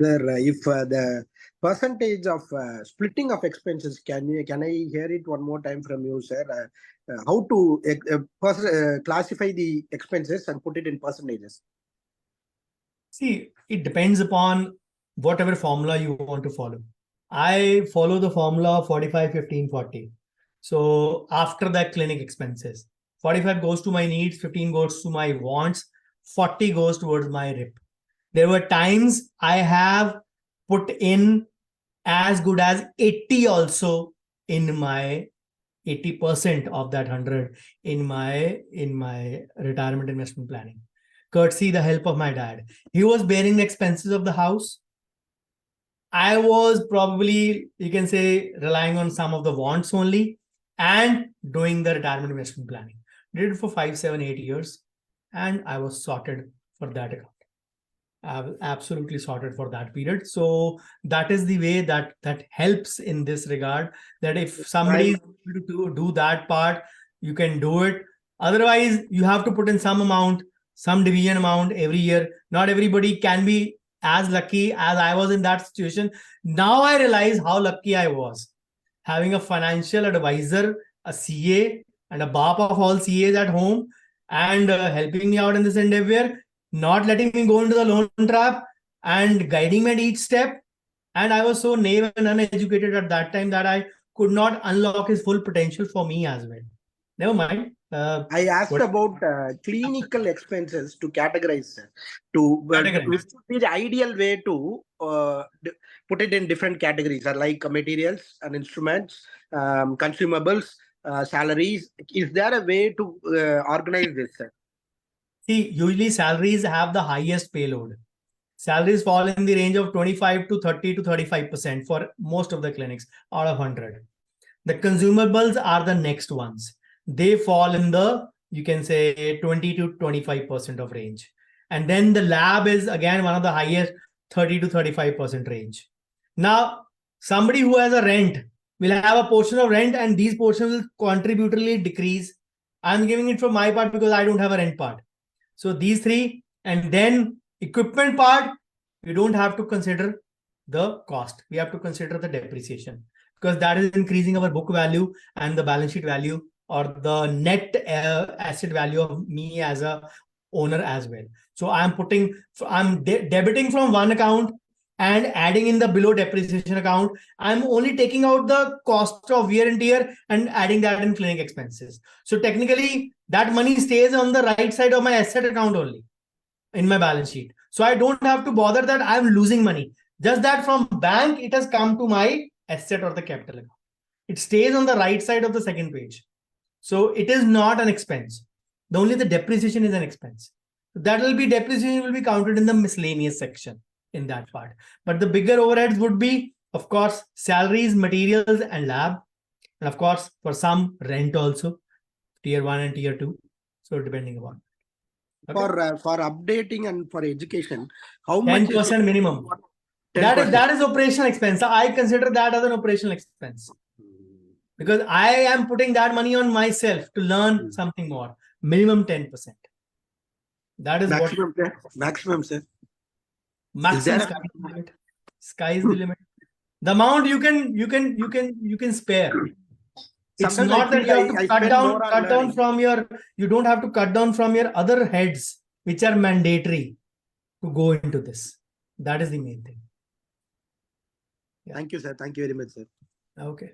Sir, if the percentage of splitting of expenses, can I hear it one more time from you, sir? How to classify the expenses and put it in percentages? See, it depends upon whatever formula you want to follow. I follow the formula 45, 15, 40. So after that clinic expenses, 45 goes to my needs, 15 goes to my wants, 40 goes towards my RIP. There were times I have put in as good as 80 also in my 80% of that 100 in my retirement investment planning, courtesy the help of my dad. He was bearing the expenses of the house. I was probably, you can say, relying on some of the wants only and doing the retirement investment planning. Did it for 5, 7, 8 years, and I was sorted for that account. I was absolutely sorted for that period. So that is the way that helps in this regard, that if somebody is able to do that part, you can do it. Otherwise, you have to put in some amount, some division amount every year. Not everybody can be as lucky as I was in that situation. Now I realize how lucky I was having a financial advisor, a CA, and a BAP of all CAs at home, and helping me out in this endeavor, not letting me go into the loan trap and guiding me at each step. And I was so naive and uneducated at that time that I could not unlock his full potential for me as well. Never mind. I asked about clinical expenses to categorize, which would be the ideal way to put it in different categories, like materials and instruments, consumables, salaries. Is there a way to organize this, sir? See, usually salaries have the highest payload. Salaries fall in the range of 25 to 30 to 35% for most of the clinics out of 100. The consumables are the next ones. They fall in the, you can say, 20 to 25% of range. And then the lab is again one of the highest, 30 to 35% range. Now, somebody who has a rent will have a portion of rent, and these portions will contributorily decrease. I'm giving it from my part because I don't have a rent part. So these three, and then equipment part, we don't have to consider the cost. We have to consider the depreciation, because that is increasing our book value and the balance sheet value, or the net asset value of me as a owner as well. So I'm debiting from one account and adding in the below depreciation account. I'm only taking out the cost of wear and tear and adding that in clinic expenses. So technically that money stays on the right side of my asset account only in my balance sheet. So I don't have to bother that I'm losing money. Just that from bank, it has come to my asset or the capital account. It stays on the right side of the second page. So it is not an expense. Only the depreciation is an expense. That will be, depreciation will be counted in the miscellaneous section in that part. But the bigger overheads would be, of course, salaries, materials, and lab. And of course, for some, rent also, tier 1 and tier 2. So depending upon. Okay. For updating and for education, how much 10% minimum. 10%. That is operational expense. I consider that as an operational expense, because I am putting that money on myself to learn something more. Minimum 10%. That is maximum, what maximum, sir. Maximum sky is the limit. Sky is the limit. The amount you can spare. It's sometimes not that you have to cut down from your, you don't have to cut down from your other heads, which are mandatory to go into this. That is the main thing. Yeah. Thank you, sir. Thank you very much, sir. Okay.